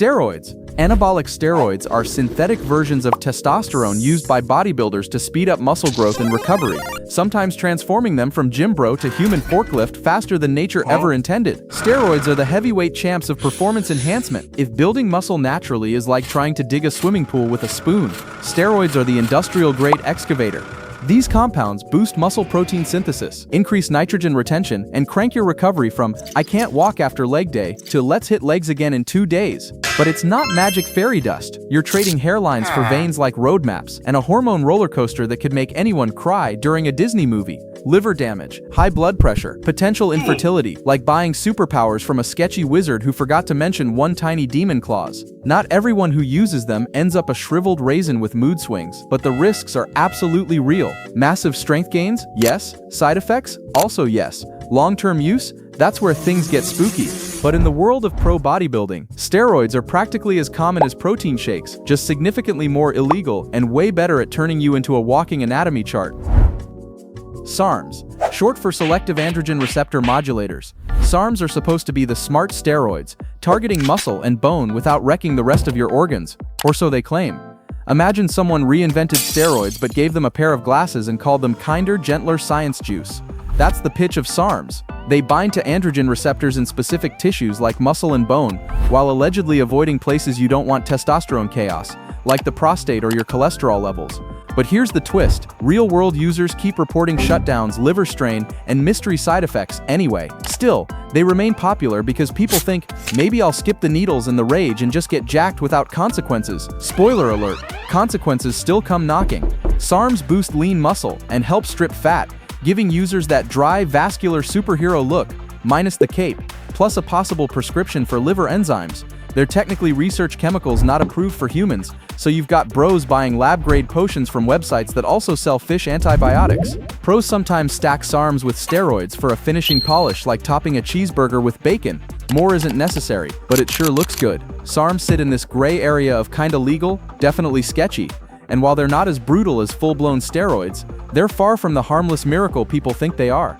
Steroids. Anabolic steroids are synthetic versions of testosterone used by bodybuilders to speed up muscle growth and recovery, sometimes transforming them from gym bro to human forklift faster than nature ever intended. Steroids are the heavyweight champs of performance enhancement. If building muscle naturally is like trying to dig a swimming pool with a spoon, steroids are the industrial-grade excavator. These compounds boost muscle protein synthesis, increase nitrogen retention, and crank your recovery from "I can't walk after leg day" to "let's hit legs again in 2 days." But it's not magic fairy dust. You're trading hairlines for veins like roadmaps and a hormone roller coaster that could make anyone cry during a Disney movie. Liver damage, high blood pressure, potential infertility, like buying superpowers from a sketchy wizard who forgot to mention one tiny demon clause. Not everyone who uses them ends up a shriveled raisin with mood swings, but the risks are absolutely real. Massive strength gains? Yes. Side effects? Also yes. Long-term use? That's where things get spooky. But in the world of pro bodybuilding, steroids are practically as common as protein shakes, just significantly more illegal and way better at turning you into a walking anatomy chart. SARMs, short for selective androgen receptor modulators. SARMs are supposed to be the smart steroids, targeting muscle and bone without wrecking the rest of your organs, or so they claim. Imagine someone reinvented steroids but gave them a pair of glasses and called them kinder, gentler science juice. That's the pitch of SARMs. They bind to androgen receptors in specific tissues like muscle and bone, while allegedly avoiding places you don't want testosterone chaos, like the prostate or your cholesterol levels. But here's the twist. Real-world users keep reporting shutdowns, liver strain, and mystery side effects anyway. Still, they remain popular because people think, maybe I'll skip the needles and the rage and just get jacked without consequences. Spoiler alert, consequences still come knocking. SARMs boost lean muscle and help strip fat, giving users that dry, vascular superhero look, minus the cape, plus a possible prescription for liver enzymes. They're technically research chemicals not approved for humans, so you've got bros buying lab-grade potions from websites that also sell fish antibiotics. Pros sometimes stack SARMs with steroids for a finishing polish like topping a cheeseburger with bacon. More isn't necessary, but it sure looks good. SARMs sit in this gray area of kinda legal, definitely sketchy, and while they're not as brutal as full-blown steroids, they're far from the harmless miracle people think they are.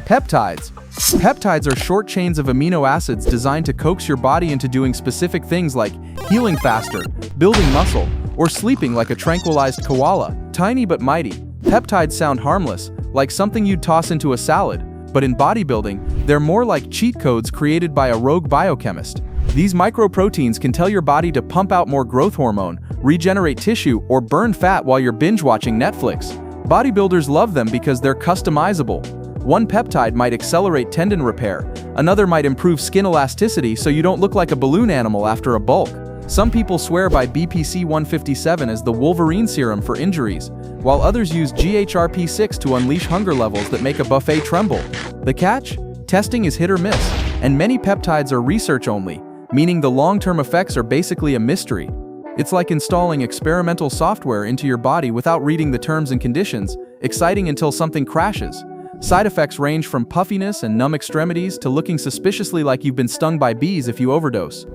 Peptides. Peptides are short chains of amino acids designed to coax your body into doing specific things like healing faster, building muscle, or sleeping like a tranquilized koala. Tiny but mighty, peptides sound harmless, like something you'd toss into a salad, but in bodybuilding, they're more like cheat codes created by a rogue biochemist. These microproteins can tell your body to pump out more growth hormone, regenerate tissue, or burn fat while you're binge-watching Netflix. Bodybuilders love them because they're customizable. One peptide might accelerate tendon repair, another might improve skin elasticity so you don't look like a balloon animal after a bulk. Some people swear by BPC 157 as the Wolverine serum for injuries, while others use GHRP6 to unleash hunger levels that make a buffet tremble. The catch? Testing is hit or miss, and many peptides are research only, meaning the long-term effects are basically a mystery. It's like installing experimental software into your body without reading the terms and conditions, exciting until something crashes. Side effects range from puffiness and numb extremities to looking suspiciously like you've been stung by bees if you overdose.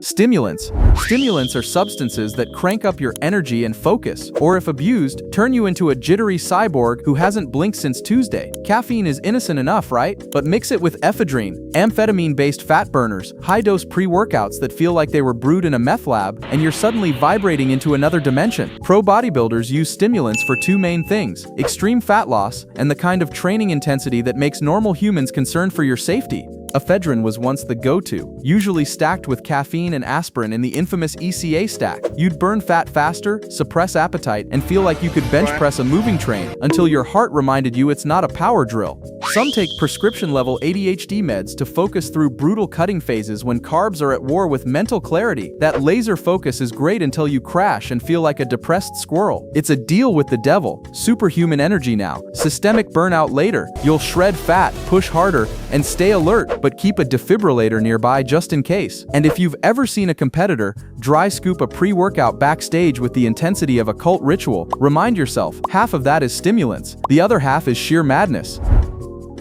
Stimulants. Stimulants are substances that crank up your energy and focus, or if abused, turn you into a jittery cyborg who hasn't blinked since Tuesday. Caffeine is innocent enough, right? But mix it with ephedrine, amphetamine-based fat burners, high-dose pre-workouts that feel like they were brewed in a meth lab, and you're suddenly vibrating into another dimension. Pro bodybuilders use stimulants for two main things: extreme fat loss and the kind of training intensity that makes normal humans concerned for your safety. Ephedrine was once the go-to, usually stacked with caffeine and aspirin in the infamous ECA stack. You'd burn fat faster, suppress appetite, and feel like you could bench press a moving train until your heart reminded you it's not a power drill. Some take prescription-level ADHD meds to focus through brutal cutting phases when carbs are at war with mental clarity. That laser focus is great until you crash and feel like a depressed squirrel. It's a deal with the devil. Superhuman energy now. Systemic burnout later. You'll shred fat, push harder, and stay alert, but keep a defibrillator nearby just in case. And if you've ever seen a competitor dry scoop a pre-workout backstage with the intensity of a cult ritual, remind yourself, half of that is stimulants, the other half is sheer madness.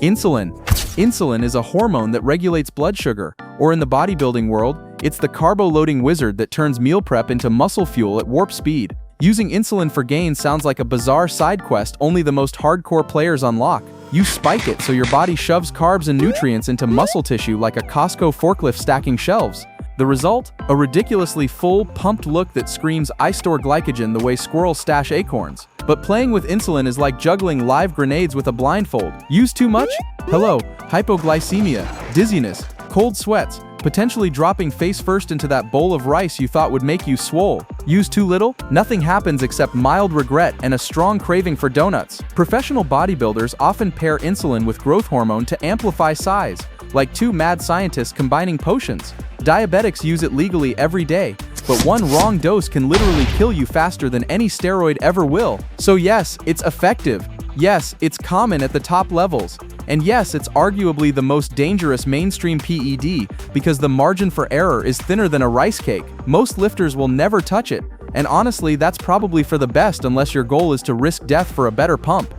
Insulin. Insulin is a hormone that regulates blood sugar, or in the bodybuilding world, it's the carbo-loading wizard that turns meal prep into muscle fuel at warp speed. Using insulin for gains sounds like a bizarre side quest only the most hardcore players unlock. You spike it so your body shoves carbs and nutrients into muscle tissue like a Costco forklift stacking shelves. The result? A ridiculously full, pumped look that screams, "I store glycogen the way squirrels stash acorns." But playing with insulin is like juggling live grenades with a blindfold. Use too much? Hello, hypoglycemia, dizziness, cold sweats, potentially dropping face first into that bowl of rice you thought would make you swole. Use too little? Nothing happens except mild regret and a strong craving for donuts. Professional bodybuilders often pair insulin with growth hormone to amplify size, like two mad scientists combining potions. Diabetics use it legally every day, but one wrong dose can literally kill you faster than any steroid ever will. So yes, it's effective. Yes, it's common at the top levels. And yes, it's arguably the most dangerous mainstream PED because the margin for error is thinner than a rice cake. Most lifters will never touch it, and honestly, that's probably for the best unless your goal is to risk death for a better pump.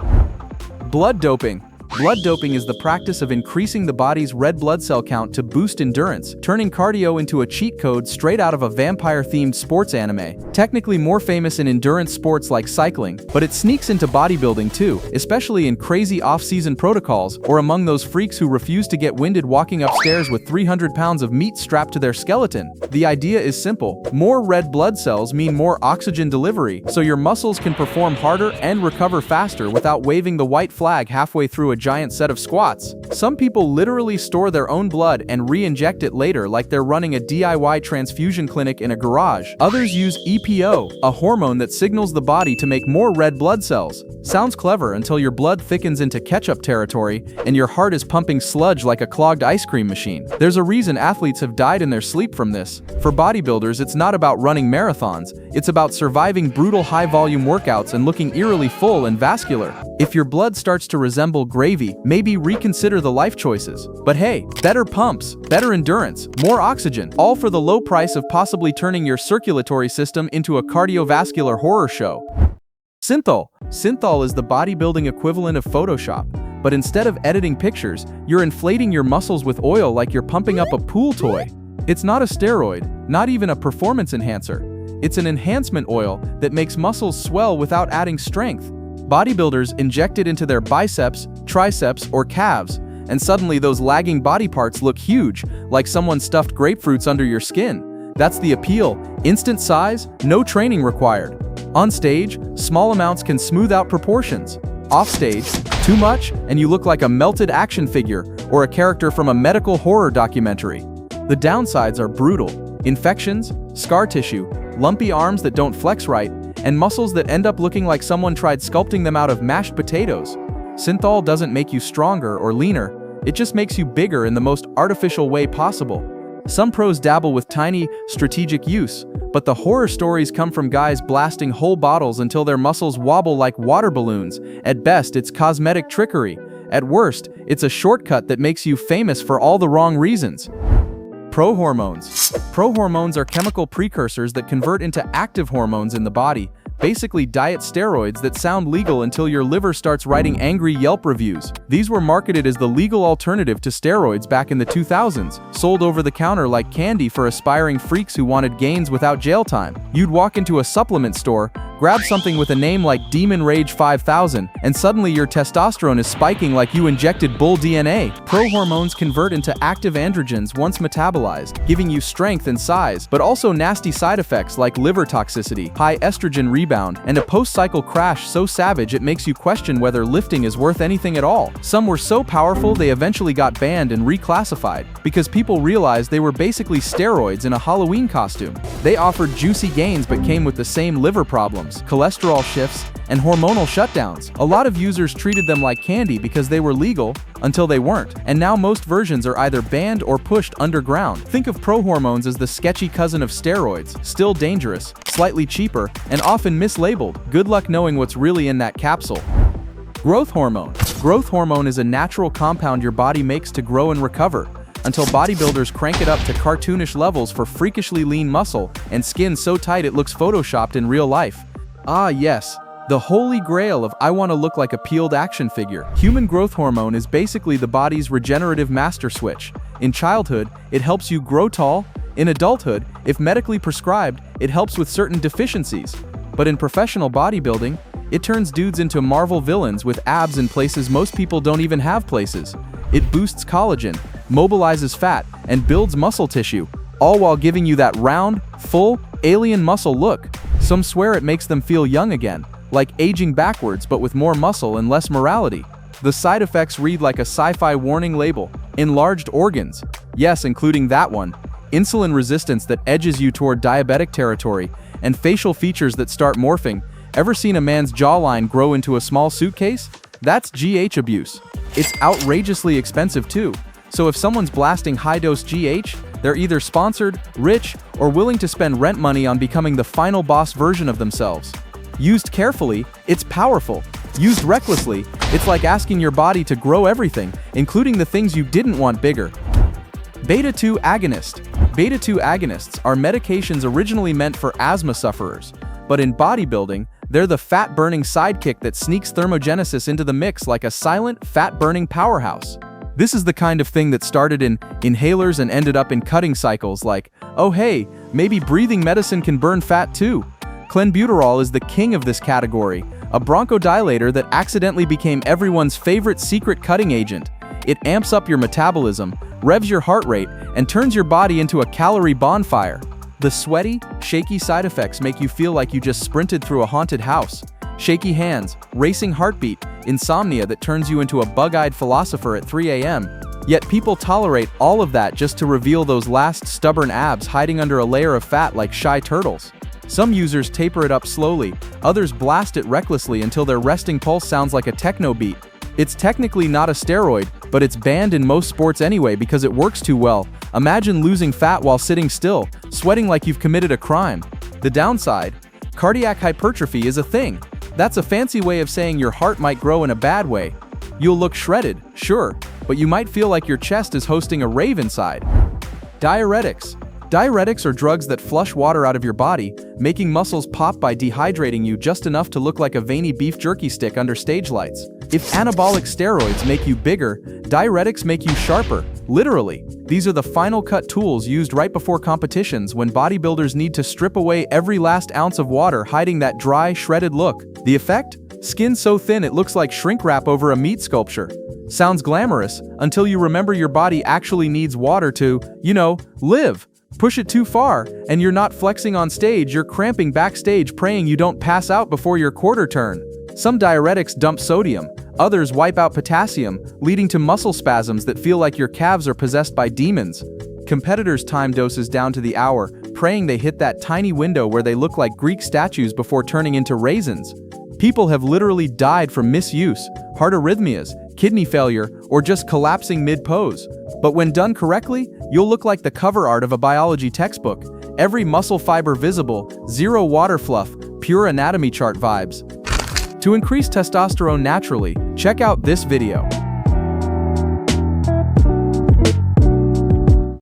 Blood doping. Blood doping is the practice of increasing the body's red blood cell count to boost endurance, turning cardio into a cheat code straight out of a vampire-themed sports anime. Technically more famous in endurance sports like cycling, but it sneaks into bodybuilding too, especially in crazy off-season protocols or among those freaks who refuse to get winded walking upstairs with 300 pounds of meat strapped to their skeleton. The idea is simple. More red blood cells mean more oxygen delivery, so your muscles can perform harder and recover faster without waving the white flag halfway through a giant set of squats. Some people literally store their own blood and re-inject it later like they're running a DIY transfusion clinic in a garage. Others use EPO, a hormone that signals the body to make more red blood cells. Sounds clever until your blood thickens into ketchup territory and your heart is pumping sludge like a clogged ice cream machine. There's a reason athletes have died in their sleep from this. For bodybuilders, it's not about running marathons, it's about surviving brutal high-volume workouts and looking eerily full and vascular. If your blood starts to resemble gravy, maybe reconsider the life choices. But hey, better pumps, better endurance, more oxygen, all for the low price of possibly turning your circulatory system into a cardiovascular horror show. Synthol. Synthol is the bodybuilding equivalent of Photoshop, but instead of editing pictures, you're inflating your muscles with oil like you're pumping up a pool toy. It's not a steroid, not even a performance enhancer. It's an enhancement oil that makes muscles swell without adding strength. Bodybuilders inject it into their biceps, triceps, or calves, and suddenly those lagging body parts look huge, like someone stuffed grapefruits under your skin. That's the appeal. Instant size, no training required. On stage, small amounts can smooth out proportions. Off stage, too much, and you look like a melted action figure or a character from a medical horror documentary. The downsides are brutal. Infections, scar tissue, lumpy arms that don't flex right, and muscles that end up looking like someone tried sculpting them out of mashed potatoes. Synthol doesn't make you stronger or leaner, it just makes you bigger in the most artificial way possible. Some pros dabble with tiny, strategic use, but the horror stories come from guys blasting whole bottles until their muscles wobble like water balloons. At best, it's cosmetic trickery. At worst, it's a shortcut that makes you famous for all the wrong reasons. Prohormones. Prohormones are chemical precursors that convert into active hormones in the body, basically diet steroids that sound legal until your liver starts writing angry Yelp reviews. These were marketed as the legal alternative to steroids back in the 2000s, sold over the counter like candy for aspiring freaks who wanted gains without jail time. You'd walk into a supplement store, grab something with a name like Demon Rage 5000, and suddenly your testosterone is spiking like you injected bull DNA. Prohormones convert into active androgens once metabolized, giving you strength and size, but also nasty side effects like liver toxicity, high estrogen rebound, and a post-cycle crash so savage it makes you question whether lifting is worth anything at all. Some were so powerful they eventually got banned and reclassified, because people realized they were basically steroids in a Halloween costume. They offered juicy gains but came with the same liver problems, cholesterol shifts, and hormonal shutdowns. A lot of users treated them like candy because they were legal until they weren't, and now most versions are either banned or pushed underground. Think of prohormones as the sketchy cousin of steroids, still dangerous, slightly cheaper, and often mislabeled. Good luck knowing what's really in that capsule. Growth hormone. Growth hormone is a natural compound your body makes to grow and recover, until bodybuilders crank it up to cartoonish levels for freakishly lean muscle and skin so tight it looks photoshopped in real life. Ah yes, the holy grail of I want to look like a peeled action figure. Human growth hormone is basically the body's regenerative master switch. In childhood, it helps you grow tall. In adulthood, if medically prescribed, it helps with certain deficiencies. But in professional bodybuilding, it turns dudes into Marvel villains with abs in places most people don't even have places. It boosts collagen, mobilizes fat, and builds muscle tissue, all while giving you that round, full, alien muscle look. Some swear it makes them feel young again, like aging backwards but with more muscle and less morality. The side effects read like a sci-fi warning label. Enlarged organs. Yes, including that one. Insulin resistance that edges you toward diabetic territory, and facial features that start morphing. Ever seen a man's jawline grow into a small suitcase? That's GH abuse. It's outrageously expensive too. So if someone's blasting high-dose GH, they're either sponsored, rich, or willing to spend rent money on becoming the final boss version of themselves. Used carefully, it's powerful. Used recklessly, it's like asking your body to grow everything, including the things you didn't want bigger. Beta-2 agonist. Beta-2 agonists are medications originally meant for asthma sufferers, but in bodybuilding, they're the fat-burning sidekick that sneaks thermogenesis into the mix like a silent, fat-burning powerhouse. This is the kind of thing that started in inhalers and ended up in cutting cycles like, oh hey, maybe breathing medicine can burn fat too. Clenbuterol is the king of this category, a bronchodilator that accidentally became everyone's favorite secret cutting agent. It amps up your metabolism, revs your heart rate, and turns your body into a calorie bonfire. The sweaty, shaky side effects make you feel like you just sprinted through a haunted house. Shaky hands, racing heartbeat, insomnia that turns you into a bug-eyed philosopher at 3 a.m. Yet people tolerate all of that just to reveal those last stubborn abs hiding under a layer of fat like shy turtles. Some users taper it up slowly, others blast it recklessly until their resting pulse sounds like a techno beat. It's technically not a steroid, but it's banned in most sports anyway because it works too well. Imagine losing fat while sitting still, sweating like you've committed a crime. The downside? Cardiac hypertrophy is a thing. That's a fancy way of saying your heart might grow in a bad way. You'll look shredded, sure, but you might feel like your chest is hosting a rave inside. Diuretics. Diuretics are drugs that flush water out of your body, making muscles pop by dehydrating you just enough to look like a veiny beef jerky stick under stage lights. If anabolic steroids make you bigger, diuretics make you sharper. Literally. These are the final cut tools used right before competitions when bodybuilders need to strip away every last ounce of water hiding that dry, shredded look. The effect? Skin so thin it looks like shrink wrap over a meat sculpture. Sounds glamorous until you remember your body actually needs water to, live. Push it too far, and you're not flexing on stage, you're cramping backstage praying you don't pass out before your quarter turn. Some diuretics dump sodium, others wipe out potassium, leading to muscle spasms that feel like your calves are possessed by demons. Competitors time doses down to the hour, praying they hit that tiny window where they look like Greek statues before turning into raisins. People have literally died from misuse, heart arrhythmias, kidney failure, or just collapsing mid-pose. But when done correctly, you'll look like the cover art of a biology textbook. Every muscle fiber visible, zero water fluff, pure anatomy chart vibes. To increase testosterone naturally, check out this video.